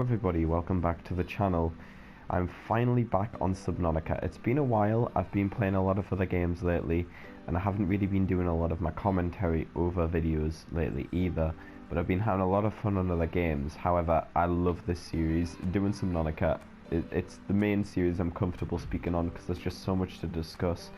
everybody, welcome back to the channel. I'm finally back on Subnautica. It's been a while. I've been playing a lot of other games lately, and I haven't really been doing a lot of my commentary over videos lately either, but I've been having a lot of fun on other games. However, I love this series. Doing Subnautica, it's the main series I'm comfortable speaking on because there's just so much to discuss.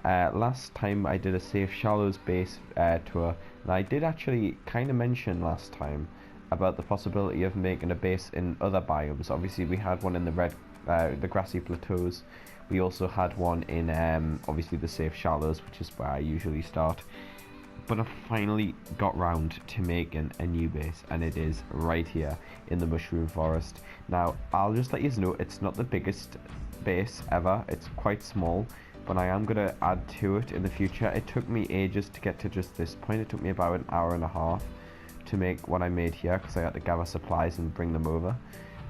Last time I did a Safe Shallows base tour, and I did actually kind of mention last time about the possibility of making a base in other biomes. Obviously we had one in the grassy plateaus. We also had one in obviously the Safe Shallows, which is where I usually start. But I finally got round to making a new base, and it is right here in the Mushroom Forest. Now I'll just let you know it's not the biggest base ever, it's quite small, but I am going to add to it in the future. It took me ages to get to just this point. It took me about an hour and a half to make what I made here because I had to gather supplies and bring them over.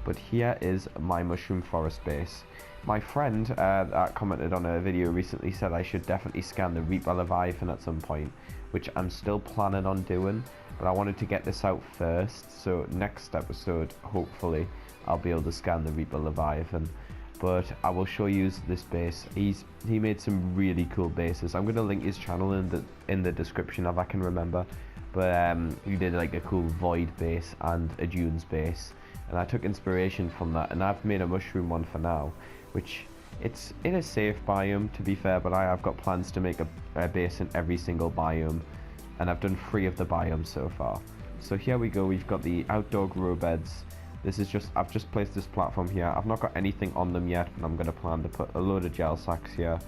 But here is my Mushroom Forest base. My friend that commented on a video recently said I should definitely scan the Leviathan at some point, which I'm still planning on doing, but I wanted to get this out first, so next episode hopefully I'll be able to scan the Leviathan. But I will show you this base. He made some really cool bases. I'm going to link his channel in the description if I can remember. But he did like a cool void base and a dunes base, and I took inspiration from that, and I've made a mushroom one for now, which it's in a safe biome to be fair, but I have got plans to make a base in every single biome, and I've done 3 of the biomes so far. So here we go. We've got the outdoor grow beds. This is just, I've just placed this platform here. I've not got anything on them yet, but I'm going to plan to put a load of gel sacks here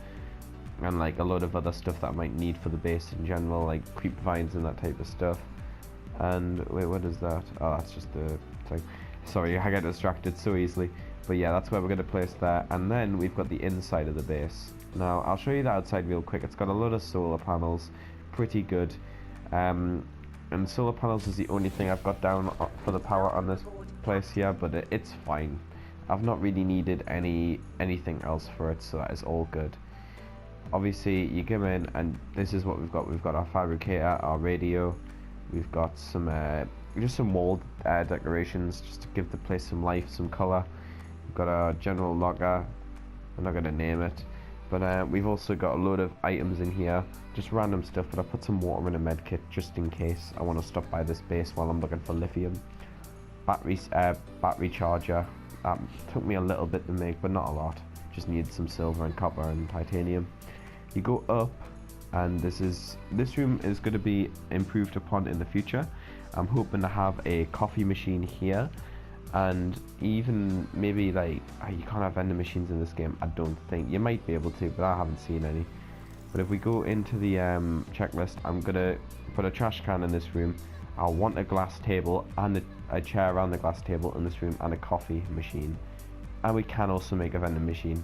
and like a load of other stuff that I might need for the base in general, like creep vines and that type of stuff. And wait, what is that? Oh, that's just the thing. Sorry, I get distracted so easily. But yeah, that's where we're going to place that. And then we've got the inside of the base. Now I'll show you the outside real quick. It's got a load of solar panels, pretty good. And solar panels is the only thing I've got down for the power on this place here, but it's fine. I've not really needed anything else for it, so that is all good. Obviously you come in and this is what we've got. We've got our fabricator, our radio, we've got some just some wall decorations just to give the place some life, some colour. We've got our general locker, I'm not going to name it, but we've also got a load of items in here, just random stuff, but I put some water in a med kit just in case I want to stop by this base while I'm looking for lithium. Battery charger, took me a little bit to make, but not a lot, just needed some silver and copper and titanium. You go up, and this room is going to be improved upon in the future. I'm hoping to have a coffee machine here, and even maybe like you can't have vending machines in this game. I don't think you might be able to, but I haven't seen any. But if we go into the checklist, I'm gonna put a trash can in this room. I'll want a glass table and a chair around the glass table in this room, and a coffee machine, and we can also make a vending machine.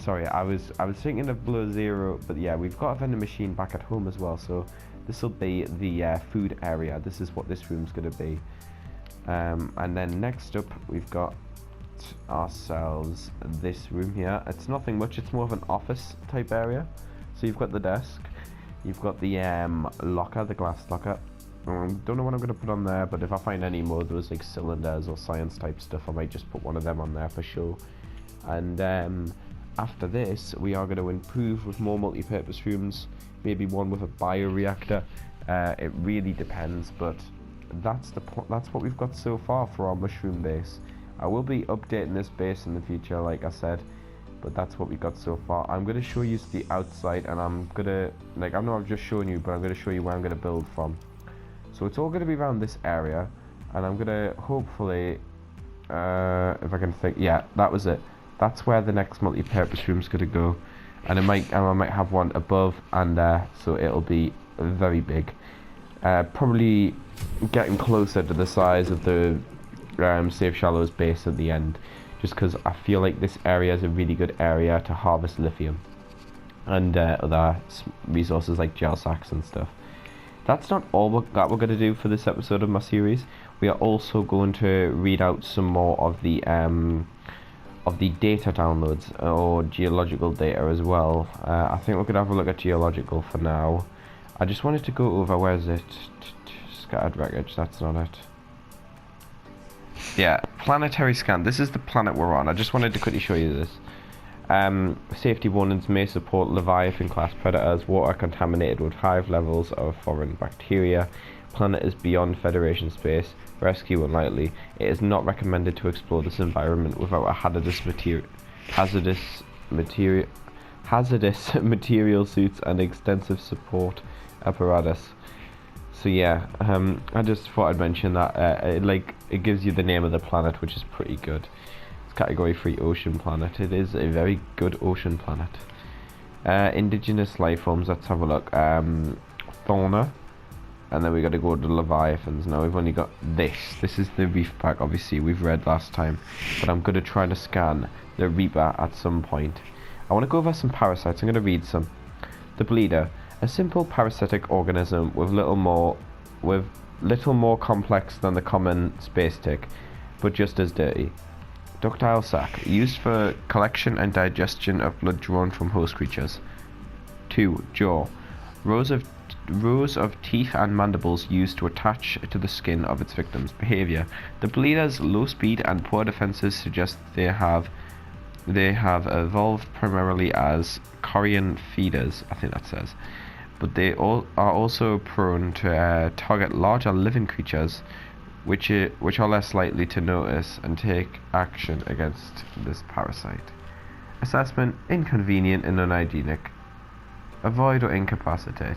Sorry, I was thinking of Below Zero, but yeah, we've got a vending machine back at home as well, so this will be the food area. This is what this room's going to be. And then next up, we've got ourselves this room here. It's nothing much, it's more of an office type area. So you've got the desk, you've got the locker, the glass locker. Don't know what I'm going to put on there, but if I find any more of those like cylinders or science type stuff, I might just put one of them on there for sure. And after this, we are going to improve with more multi-purpose rooms, maybe one with a bioreactor. It really depends, but that's what we've got so far for our mushroom base. I will be updating this base in the future, like I said, but that's what we got so far. I'm going to show you the outside, and I'm going to, like, I know I've just shown you, but I'm going to show you where I'm going to build from. So it's all going to be around this area, and I'm going to hopefully, if I can think, yeah, that was it. That's where the next multi-purpose room's going to go, and I might have one above and there, so it'll be very big. Probably getting closer to the size of the Safe Shallows base at the end, just because I feel like this area is a really good area to harvest lithium and other resources like gel sacks and stuff. That's not all that we're going to do for this episode of my series. We are also going to read out some more of the data downloads or geological data as well. I think we're going to have a look at geological for now. I just wanted to go over, where is it? Scattered wreckage, that's not it. yeah, planetary scan. This is the planet we're on. I just wanted to quickly show you this. Safety warnings may support leviathan class predators. Water contaminated with high levels of foreign bacteria. Planet is beyond Federation space. Rescue unlikely. It is not recommended to explore this environment without a hazardous material suits and extensive support apparatus. So yeah, I just thought I'd mention that. It gives you the name of the planet, which is pretty good. It's category 3 ocean planet. It is a very good ocean planet. Indigenous life forms. Let's have a look. Fauna. And then we got to go to Leviathans. Now we've only got this. This is the reef pack, obviously, we've read last time. But I'm going to try to scan the Reaper at some point. I want to go over some parasites. I'm going to read some. The Bleeder. A simple parasitic organism with little more complex than the common space tick, but just as dirty. Ductile sac. Used for collection and digestion of blood drawn from host creatures. 2. Jaw. Rows of teeth and mandibles used to attach to the skin of its victims. Behavior. The Bleeder's low speed and poor defenses suggest they have evolved primarily as carrion feeders, I think that says. But they are also prone to target larger living creatures, which are less likely to notice and take action against this parasite. Assessment. Inconvenient and unhygienic. Avoid or incapacitate.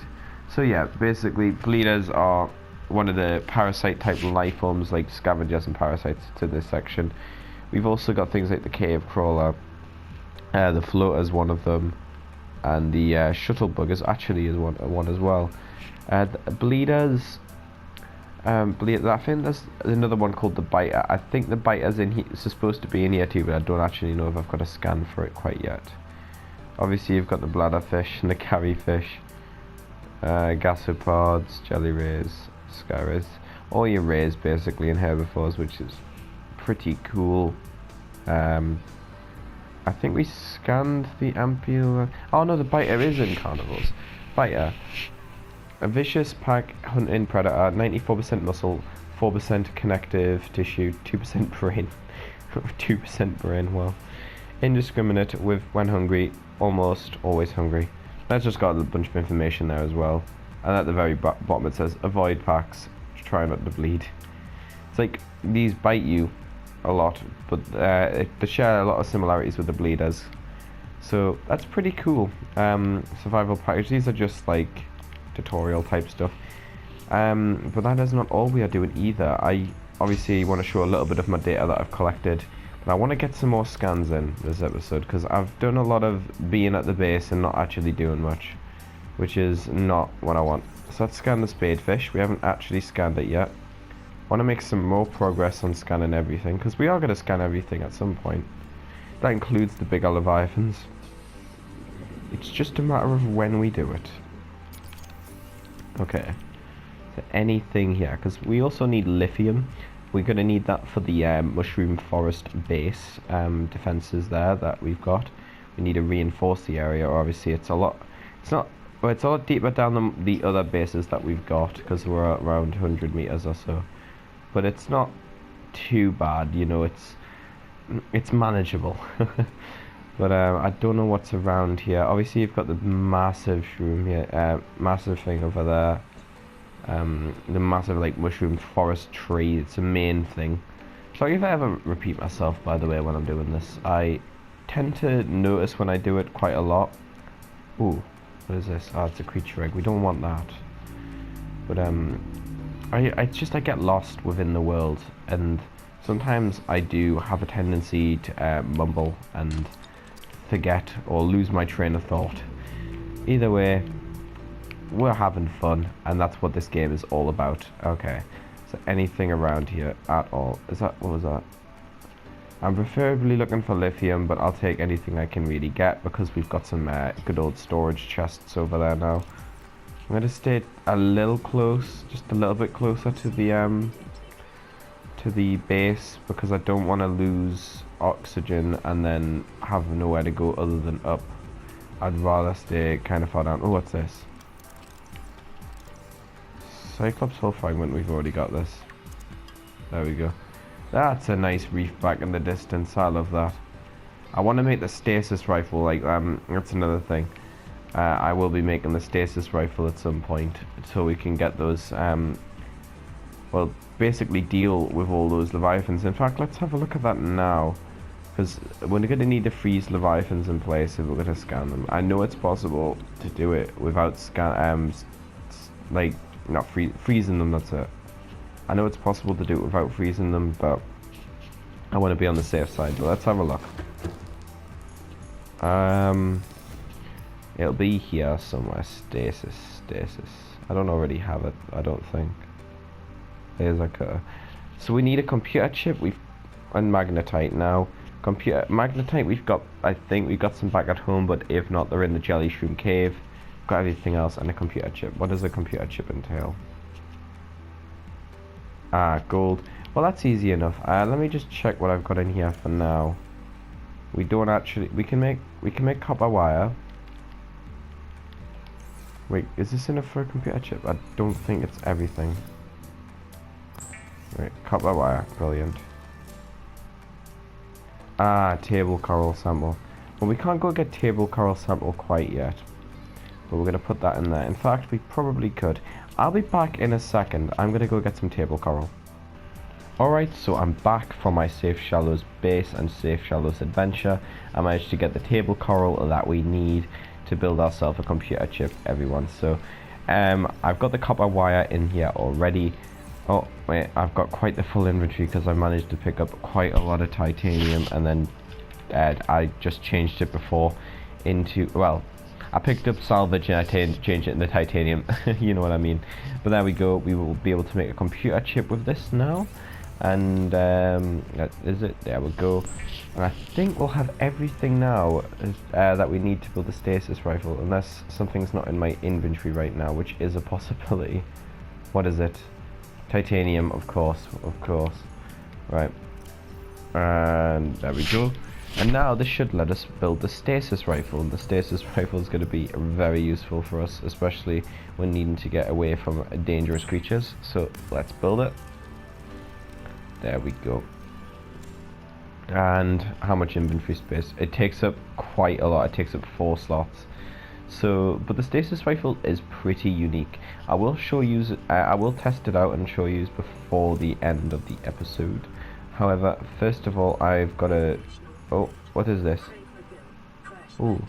So yeah, basically Bleeders are one of the parasite type life forms, like scavengers and parasites to this section. We've also got things like the cave crawler, the floater is one of them, and the shuttle bug is actually one as well. Bleeders, I think there's another one called the biter. I think the biter's in here, it's supposed to be in here too, but I don't actually know if I've got a scan for it quite yet. Obviously you've got the bladderfish and the carryfish. Gasopods, jelly rays, scaries, all your rays basically in herbivores, which is pretty cool. I think we scanned the ampulla. Oh no, the biter is in carnivores. Biter, a vicious pack hunting predator, 94% muscle, 4% connective tissue, 2% brain, 2% brain. Well, indiscriminate with when hungry, almost always hungry. That's just got a bunch of information there as well. And at the very bottom it says avoid packs, try not to bleed. It's like these bite you a lot, but they share a lot of similarities with the Bleeders. So that's pretty cool. Survival package. These are just like tutorial type stuff. But that is not all we are doing either. I obviously want to show a little bit of my data that I've collected. But I want to get some more scans in this episode, because I've done a lot of being at the base and not actually doing much, which is not what I want. So let's scan the spadefish. We haven't actually scanned it yet. I want to make some more progress on scanning everything, because we are going to scan everything at some point. That includes the bigger leviathans. It's just a matter of when we do it. Okay. So anything here, because we also need lithium. We're going to need that for the mushroom forest base defenses there that we've got. We need to reinforce the area. Obviously it's a lot deeper down than the other bases that we've got, because we're around 100 meters or so. But it's not too bad, you know, it's manageable. But I don't know what's around here. Obviously you've got the massive shroom here, massive thing over there. The massive like mushroom forest tree. It's a main thing. Sorry if I ever repeat myself, by the way, when I'm doing this. I tend to notice when I do it quite a lot. Ooh, what is this? Oh, it's a creature egg. We don't want that. But I get lost within the world, and sometimes I do have a tendency to mumble and forget or lose my train of thought. Either way, we're having fun, and that's what this game is all about. Okay, so anything around here at all? What was that? I'm preferably looking for lithium, but I'll take anything I can really get, because we've got some good old storage chests over there now. I'm going to stay a little close, just a little bit closer to the base, because I don't want to lose oxygen and then have nowhere to go other than up. I'd rather stay kind of far down. Oh, what's this? Cyclops hull fragment. We've already got this. There we go. That's a nice reef back in the distance. I love that. I want to make the stasis rifle, like, that's another thing. I will be making the stasis rifle at some point, so we can get those, well, basically deal with all those leviathans. In fact, let's have a look at that now, because we're going to need to freeze leviathans in place if we're going to scan them. I know it's possible to do it without like, not freezing them, that's it. I know it's possible to do it without freezing them, but I want to be on the safe side. But let's have a look. It'll be here somewhere. Stasis. I don't already have it, I don't think. There's like a... So we need a computer chip, and magnetite now. Magnetite we've got, I think we got some back at home, but if not, they're in the jelly shroom cave. Got everything else, and a computer chip. What does a computer chip entail? Ah, gold. Well, that's easy enough. Let me just check what I've got in here for now. We don't actually... We can make copper wire. Wait, is this enough for a computer chip? I don't think it's everything. Wait, copper wire. Brilliant. Ah, table coral sample. Well, we can't go get table coral sample quite yet. But we're going to put that in there. In fact, we probably could. I'll be back in a second. I'm going to go get some table coral. Alright, so I'm back from my Safe Shallows base and Safe Shallows adventure. I managed to get the table coral that we need to build ourselves a computer chip, everyone. So, I've got the copper wire in here already. Oh, wait, I've got quite the full inventory because I managed to pick up quite a lot of titanium, and then I just changed it before into, well, I picked up salvage and I changed it into titanium. You know what I mean. But there we go. We will be able to make a computer chip with this now. And that is it. There we go. And I think we'll have everything now that we need to build the stasis rifle, unless something's not in my inventory right now, which is a possibility. What is it? Titanium, of course. Right. And there we go. And now this should let us build the stasis rifle, and the stasis rifle is going to be very useful for us, especially when needing to get away from dangerous creatures. So let's build it. There we go. And how much inventory space? It takes up quite a lot. It takes up 4 slots. So, but the stasis rifle is pretty unique. I will show you. I will test it out and show you before the end of the episode. However, first of all, I've got to. Oh, what is this? Ooh.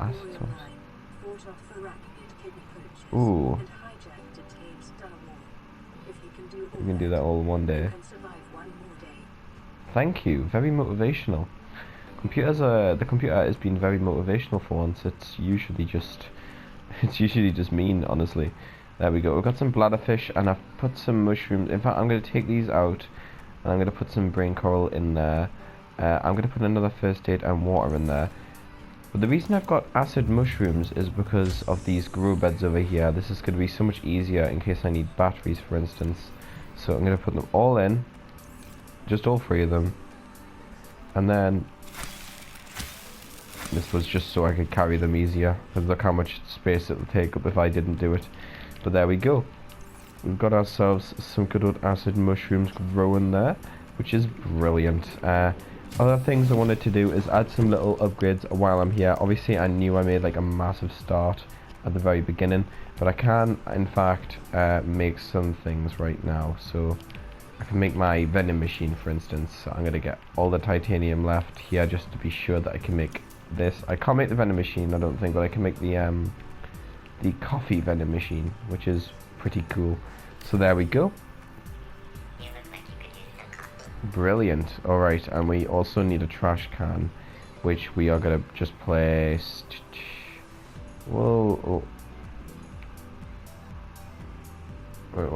Acid swamps. Ooh. We can do that all in one day. Thank you. Very motivational. The computer has been very motivational for once. It's usually just mean, honestly. There we go. We've got some bladderfish, and I've put some mushrooms. In fact, I'm going to take these out, and I'm going to put some brain coral in there. I'm going to put another first aid and water in there. But the reason I've got acid mushrooms is because of these grow beds over here. This is going to be so much easier in case I need batteries, for instance. So I'm going to put them all in, just all 3 of them. And then this was just so I could carry them easier, because look how much space it would take up if I didn't do it. But there we go. We've got ourselves some good old acid mushrooms growing there, which is brilliant. Other things I wanted to do is add some little upgrades while I'm here. Obviously I knew I made like a massive start at the very beginning, but I can in fact make some things right now. So I can make my venom machine, for instance. So I'm going to get all the titanium left here just to be sure that I can make this. I can't make the venom machine, I don't think, but I can make the coffee venom machine, which is pretty cool. So there we go. Brilliant. Alright, and we also need a trash can, which we are going to just place. Whoa. Oh. Wait,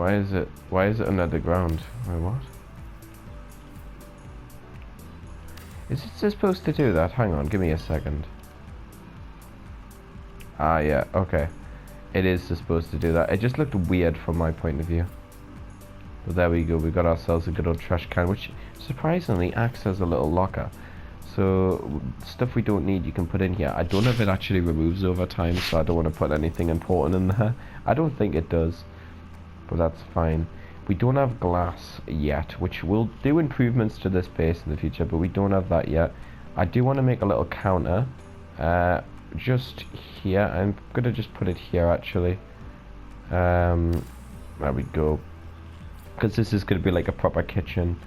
why is it under the ground? Wait, what? Is it supposed to do that? Hang on, give me a second. Ah, yeah, okay. It is supposed to do that. It just looked weird from my point of view. But there we go, we got ourselves a good old trash can, which surprisingly acts as a little locker. So, stuff we don't need you can put in here. I don't know if it actually removes over time, so I don't want to put anything important in there. I don't think it does, but that's fine. We don't have glass yet, which will do improvements to this base in the future, but we don't have that yet. I do want to make a little counter just here. I'm going to just put it here actually. There we go. Because this is going to be like a proper kitchen.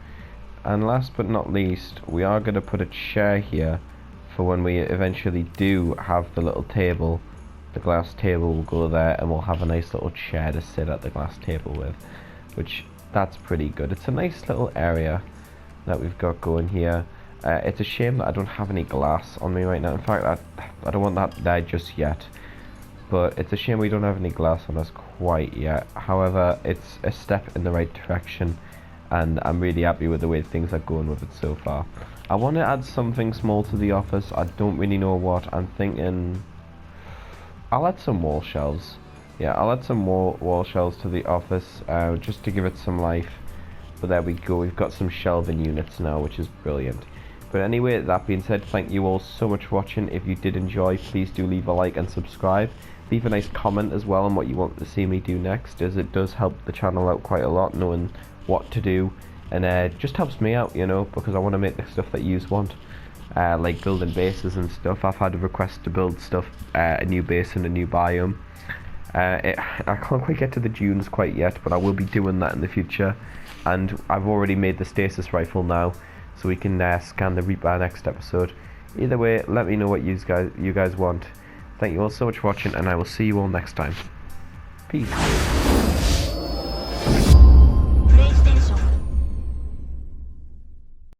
And last but not least, we are going to put a chair here for when we eventually do have the little table. The glass table will go there and we'll have a nice little chair to sit at the glass table with. Which, that's pretty good. It's a nice little area that we've got going here. It's a shame that I don't have any glass on me right now. In fact, I don't want that there just yet. But it's a shame we don't have any glass on us quite yet. However, it's a step in the right direction. And I'm really happy with the way things are going with it so far. I want to add something small to the office. I don't really know what. I'm thinking I'll add some wall shelves. Yeah, I'll add some more wall shelves to the office just to give it some life. But there we go, we've got some shelving units now, which is brilliant. But anyway, that being said, thank you all so much for watching. If you did enjoy, please do leave a like and subscribe. Leave a nice comment as well on what you want to see me do next, as it does help the channel out quite a lot, knowing what to do. And it just helps me out, you know, because I want to make the stuff that you want. Like building bases and stuff. I've had a request to build stuff, a new base in a new biome. I can't quite get to the dunes quite yet, but I will be doing that in the future. And I've already made the stasis rifle now, so we can scan the Reaper next episode. Either way, let me know what you guys want. Thank you all so much for watching, and I will see you all next time. Peace.